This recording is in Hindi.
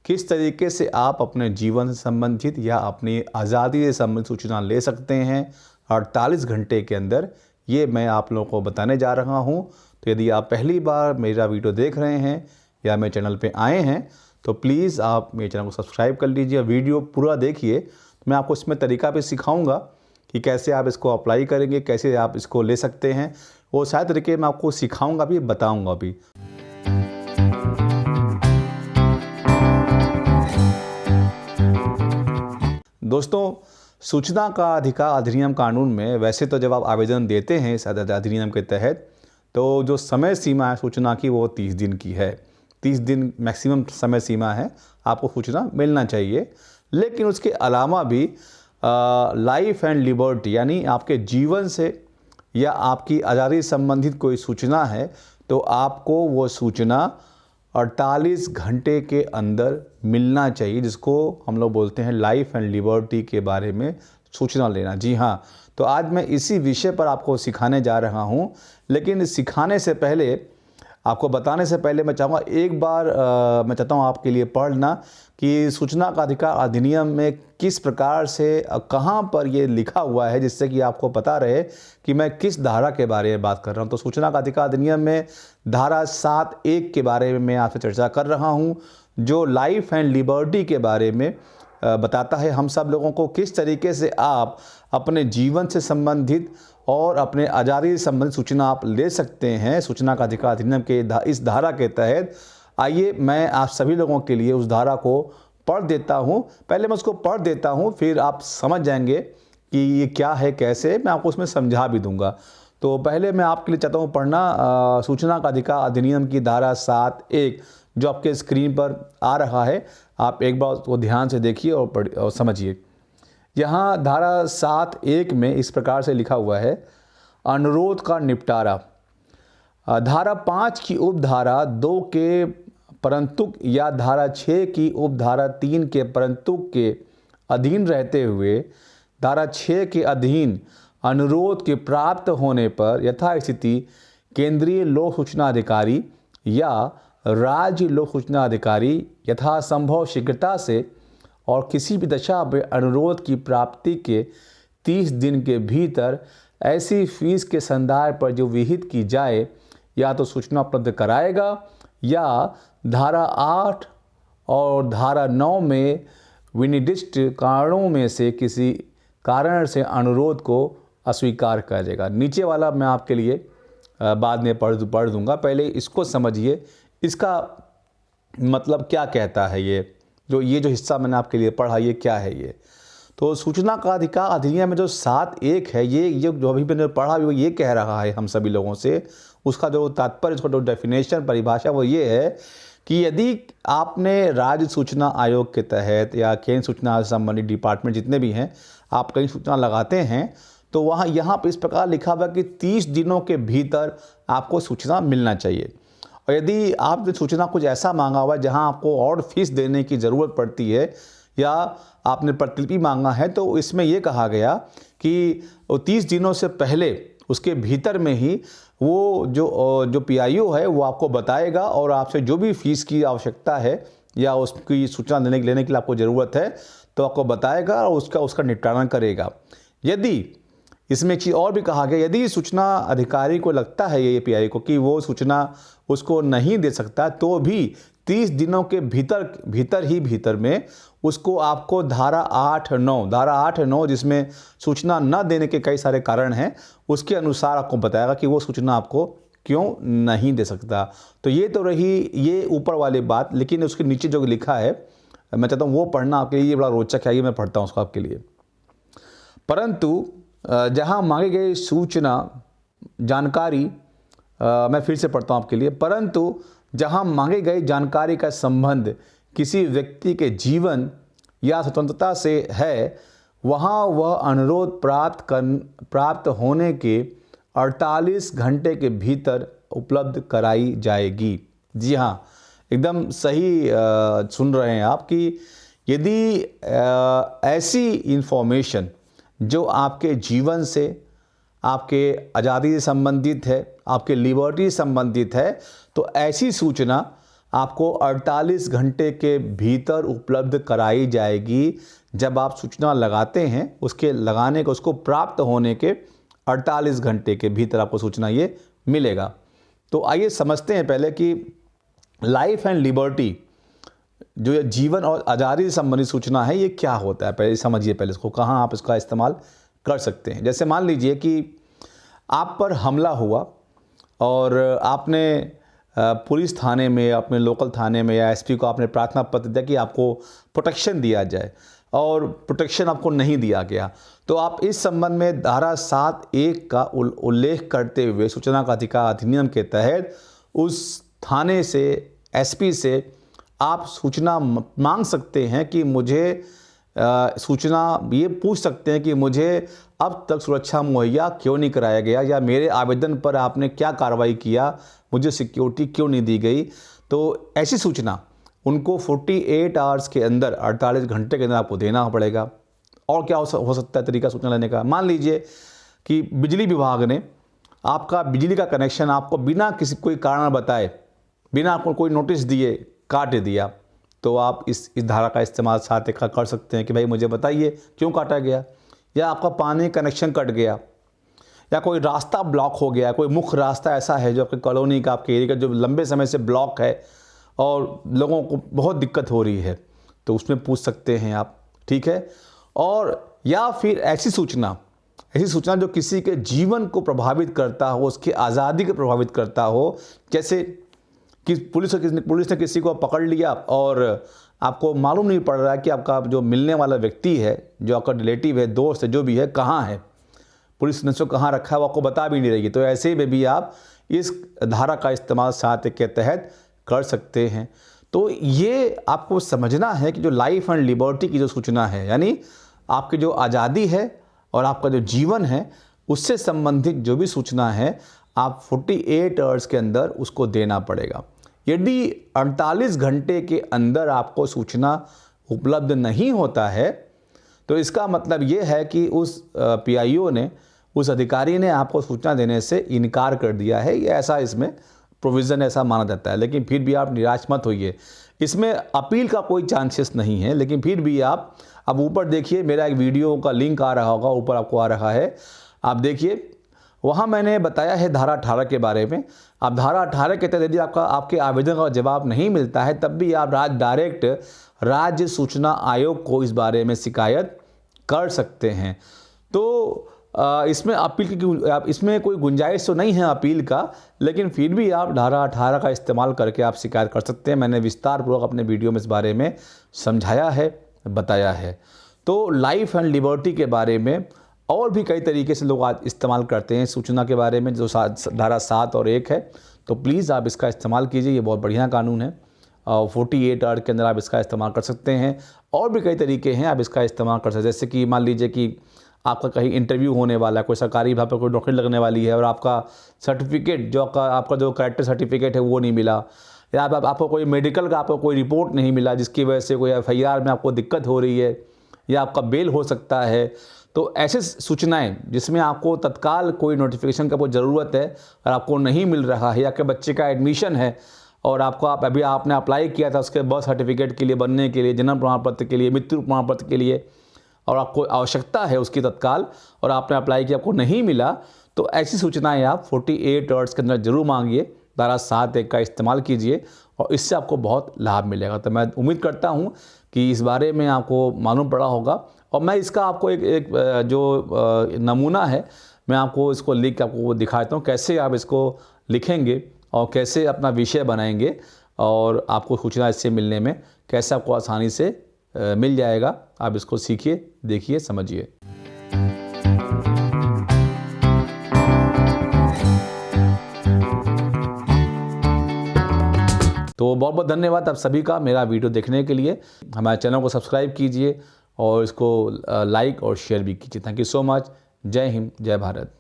किस तरीके से आप अपने जीवन से संबंधित या अपनी आज़ादी से संबंधित सूचना ले सकते हैं 48 घंटे के अंदर, ये मैं आप लोगों को बताने जा रहा हूँ। तो यदि आप पहली बार मेरा वीडियो देख रहे हैं या मेरे चैनल पे आए हैं तो प्लीज़ आप मेरे चैनल को सब्सक्राइब कर लीजिए, वीडियो पूरा देखिए। तो मैं आपको इसमें तरीका भी सिखाऊंगा कि कैसे आप इसको अप्लाई करेंगे, कैसे आप इसको ले सकते हैं। वो सारे तरीके मैं आपको सिखाऊंगा भी, बताऊंगा भी। दोस्तों, सूचना का अधिकार अधिनियम कानून में वैसे तो जब आप आवेदन देते हैं इस अधिनियम के तहत, तो जो समय सीमा है सूचना की वो 30 दिन की है। 30 दिन मैक्सिमम समय सीमा है, आपको सूचना मिलना चाहिए। लेकिन उसके अलावा भी लाइफ एंड लिबर्टी यानी आपके जीवन से या आपकी आज़ादी से संबंधित कोई सूचना है तो आपको वो सूचना 48 घंटे के अंदर मिलना चाहिए, जिसको हम लोग बोलते हैं लाइफ एंड लिबर्टी के बारे में सूचना लेना। जी हाँ, तो आज मैं इसी विषय पर आपको सिखाने जा रहा हूँ। लेकिन सिखाने से पहले, आपको बताने से पहले मैं चाहूँगा एक बार मैं चाहता हूँ आपके लिए पढ़ना कि सूचना का अधिकार अधिनियम में किस प्रकार से कहाँ पर ये लिखा हुआ है, जिससे कि आपको पता रहे कि मैं किस धारा के बारे में बात कर रहा हूँ। तो सूचना का अधिकार अधिनियम में धारा 7(1) के बारे में मैं आपसे चर्चा कर रहा हूँ, जो लाइफ एंड लिबर्टी के बारे में बताता है हम सब लोगों को किस तरीके से आप अपने जीवन से संबंधित और अपने आज़ादी से संबंधित सूचना आप ले सकते हैं सूचना का अधिकार अधिनियम के इस धारा के तहत। आइए मैं आप सभी लोगों के लिए उस धारा को पढ़ देता हूं। पहले मैं उसको पढ़ देता हूं, फिर आप समझ जाएंगे कि ये क्या है, कैसे मैं आपको उसमें समझा भी दूंगा। तो पहले मैं आपके लिए चाहता हूँ पढ़ना सूचना का अधिकार अधिनियम की धारा 7(1) जो आपके स्क्रीन पर आ रहा है। आप एक बार उसको ध्यान से देखिए और समझिए। यहाँ धारा 7(1) में इस प्रकार से लिखा हुआ है, अनुरोध का निपटारा। धारा 5 की उपधारा 2 के परंतुक या धारा 6 की उपधारा 3 के परंतुक के अधीन रहते हुए धारा 6 के अधीन अनुरोध के प्राप्त होने पर यथास्थिति केंद्रीय लोक सूचना अधिकारी या राज्य लोक सूचना अधिकारी यथासंभव शीघ्रता से और किसी भी दशा में अनुरोध की प्राप्ति के 30 दिन के भीतर ऐसी फीस के संदर्भ पर जो विहित की जाए या तो सूचना उपलब्ध कराएगा या धारा 8 और धारा 9 में विनिर्दिष्ट कारणों में से किसी कारण से अनुरोध को अस्वीकार कर देगा। नीचे वाला मैं आपके लिए बाद में पढ़ दूंगा, पहले इसको समझिए, इसका मतलब क्या कहता है। ये जो हिस्सा मैंने आपके लिए पढ़ा, ये क्या है ये। तो सूचना का अधिकार अधिनियम में जो 7(1) है, ये जो अभी मैंने पढ़ा वो ये कह रहा है हम सभी लोगों से, उसका जो तात्पर्य, उसका जो डेफिनेशन, परिभाषा वो ये है कि यदि आपने राज्य सूचना आयोग के तहत या केंद्र सूचना से संबंधित डिपार्टमेंट जितने भी हैं, आप कहीं सूचना लगाते हैं तो वहाँ यहाँ पर इस प्रकार लिखा हुआ कि 30 दिनों के भीतर आपको सूचना मिलना चाहिए। और यदि आपने सूचना कुछ ऐसा मांगा हुआ है जहाँ आपको और फीस देने की ज़रूरत पड़ती है या आपने प्रतिलिपि मांगा है, तो इसमें यह कहा गया कि 30 दिनों से पहले उसके भीतर में ही वो जो PIO है वो आपको बताएगा और आपसे जो भी फीस की आवश्यकता है या उसकी सूचना लेने के लिए आपको ज़रूरत है तो आपको बताएगा और उसका निपटारा करेगा। यदि इसमें एक चीज़ और भी कहा गया, यदि सूचना अधिकारी को लगता है ये PIO को कि वो सूचना उसको नहीं दे सकता, तो भी 30 दिनों के भीतर में उसको आपको धारा 8(9) जिसमें सूचना न देने के कई सारे कारण हैं, उसके अनुसार आपको बताएगा कि वो सूचना आपको क्यों नहीं दे सकता। तो ये तो रही ये ऊपर वाली बात, लेकिन उसके नीचे जो लिखा है मैं चाहता हूँ वो पढ़ना आपके लिए, ये बड़ा रोचक है, ये मैं पढ़ता हूँ उसको आपके लिए। परंतु जहाँ मांगी गई सूचना जानकारी, मैं फिर से पढ़ता हूँ आपके लिए, परंतु जहाँ मांगी गई जानकारी का संबंध किसी व्यक्ति के जीवन या स्वतंत्रता से है, वहाँ वह अनुरोध प्राप्त होने के 48 घंटे के भीतर उपलब्ध कराई जाएगी। जी हाँ, एकदम सही सुन रहे हैं आप कि यदि ऐसी इन्फॉर्मेशन जो आपके जीवन से, आपके आज़ादी से संबंधित है, आपके लिबर्टी से संबंधित है, तो ऐसी सूचना आपको 48 घंटे के भीतर उपलब्ध कराई जाएगी। जब आप सूचना लगाते हैं, उसके लगाने को, उसको प्राप्त होने के 48 घंटे के भीतर आपको सूचना ये मिलेगा। तो आइए समझते हैं पहले कि लाइफ एंड लिबर्टी, जो ये जीवन और आज़ादी से संबंधित सूचना है, ये क्या होता है। पहले समझिए, पहले इसको कहाँ आप इसका इस्तेमाल कर सकते हैं। जैसे मान लीजिए कि आप पर हमला हुआ और आपने पुलिस थाने में, अपने लोकल थाने में या एसपी को आपने प्रार्थना पत्र दिया कि आपको प्रोटेक्शन दिया जाए, और प्रोटेक्शन आपको नहीं दिया गया। तो आप इस संबंध में धारा 7(1) का उल्लेख करते हुए सूचना का अधिकार अधिनियम के तहत उस थाने से, एसपी से आप सूचना मांग सकते हैं कि मुझे सूचना ये पूछ सकते हैं कि मुझे अब तक सुरक्षा मुहैया क्यों नहीं कराया गया, या मेरे आवेदन पर आपने क्या कार्रवाई किया, मुझे सिक्योरिटी क्यों नहीं दी गई। तो ऐसी सूचना उनको 48 आवर्स के अंदर, 48 घंटे के अंदर आपको देना पड़ेगा। और क्या हो सकता है तरीका सूचना लेने का। मान लीजिए कि बिजली विभाग ने आपका बिजली का कनेक्शन आपको बिना किसी कोई कारण बताए, बिना आपको कोई नोटिस दिए काट दिया, तो आप इस धारा का इस्तेमाल 7(1) का कर सकते हैं कि भाई मुझे बताइए क्यों काटा गया। या आपका पानी कनेक्शन कट गया, या कोई रास्ता ब्लॉक हो गया, कोई मुख्य रास्ता ऐसा है जो आपके कॉलोनी का, आपके एरिया का जो लंबे समय से ब्लॉक है और लोगों को बहुत दिक्कत हो रही है, तो उसमें पूछ सकते हैं आप, ठीक है। और या फिर ऐसी सूचना जो किसी के जीवन को प्रभावित करता हो, उसकी आज़ादी को प्रभावित करता हो, जैसे कि पुलिस ने किसी को पकड़ लिया और आपको मालूम नहीं पड़ रहा है कि आपका जो मिलने वाला व्यक्ति है, जो आपका रिलेटिव है, दोस्त है, जो भी है, कहाँ है, पुलिस ने उसको कहाँ रखा है वो आपको बता भी नहीं रहेगी। तो ऐसे में भी आप इस धारा का इस्तेमाल 7(1) के तहत कर सकते हैं। तो ये आपको समझना है कि जो लाइफ एंड लिबर्टी की जो सूचना है, यानी आपकी जो आज़ादी है और आपका जो जीवन है, उससे संबंधित जो भी सूचना है, आप 48 आवर्स के अंदर उसको देना पड़ेगा। यदि 48 घंटे के अंदर आपको सूचना उपलब्ध नहीं होता है, तो इसका मतलब ये है कि उस पीआईओ ने, उस अधिकारी ने आपको सूचना देने से इनकार कर दिया है। ये ऐसा इसमें प्रोविज़न ऐसा माना जाता है। लेकिन फिर भी आप निराश मत होइए, इसमें अपील का कोई चांसेस नहीं है। लेकिन फिर भी आप अब ऊपर देखिए, मेरा एक वीडियो का लिंक आ रहा होगा, ऊपर आपको आ रहा है, आप देखिए, वहाँ मैंने बताया है धारा 18 के बारे में। अब धारा 18 के तहत यदि आपके आवेदन का जवाब नहीं मिलता है, तब भी आप डायरेक्ट राज्य सूचना आयोग को इस बारे में शिकायत कर सकते हैं। तो इसमें अपील की, इसमें कोई गुंजाइश तो नहीं है अपील का, लेकिन फिर भी आप धारा 18 का इस्तेमाल करके आप शिकायत कर सकते हैं। मैंने विस्तारपूर्वक अपने वीडियो में इस बारे में समझाया है, बताया है। तो लाइफ एंड लिबर्टी के बारे में और भी कई तरीके से लोग आज इस्तेमाल करते हैं सूचना के बारे में, जो धारा 7 और 1 है। तो प्लीज़ आप इसका इस्तेमाल कीजिए, ये बहुत बढ़िया कानून है। 48 आवर के अंदर आप इसका इस्तेमाल कर सकते हैं। और भी कई तरीके हैं आप इसका इस्तेमाल कर सकते हैं। जैसे कि मान लीजिए कि आपका कहीं इंटरव्यू होने वाला है, कोई सरकारी विभाग पर कोई नौकरी लगने वाली है और आपका सर्टिफिकेट, जो आपका जो कैरेक्टर सर्टिफिकेट है वो नहीं मिला, या आपको कोई मेडिकल का आपको कोई रिपोर्ट नहीं मिला, जिसकी वजह से कोई FIR में आपको दिक्कत हो रही है, या आपका बेल हो सकता है। तो ऐसे सूचनाएं जिसमें आपको तत्काल कोई नोटिफिकेशन का कोई ज़रूरत है और आपको नहीं मिल रहा है, या कि बच्चे का एडमिशन है और अभी आपने अप्लाई किया था उसके बर्थ सर्टिफिकेट के लिए बनने के लिए, जन्म प्रमाण पत्र के लिए, मृत्यु प्रमाण पत्र के लिए, और आपको आवश्यकता है उसकी तत्काल, और आपने अप्लाई किया, आपको नहीं मिला, तो ऐसी सूचनाएं आप 48 आवर्स के अंदर जरूर मांगिए। धारा 7(1) का इस्तेमाल कीजिए और इससे आपको बहुत लाभ मिलेगा। तो मैं उम्मीद करता हूं कि इस बारे में आपको मालूम पड़ा होगा। और मैं इसका आपको एक जो नमूना है, मैं आपको इसको लिख के आपको दिखाता हूँ कैसे आप इसको लिखेंगे और कैसे अपना विषय बनाएंगे, और आपको सूचना इससे मिलने में कैसे आपको आसानी से मिल जाएगा। आप इसको सीखिए, देखिए, समझिए। तो बहुत बहुत धन्यवाद आप सभी का मेरा वीडियो देखने के लिए। हमारे चैनल को सब्सक्राइब कीजिए और इसको लाइक और शेयर भी कीजिए। Thank you so much. जय हिंद, जय भारत।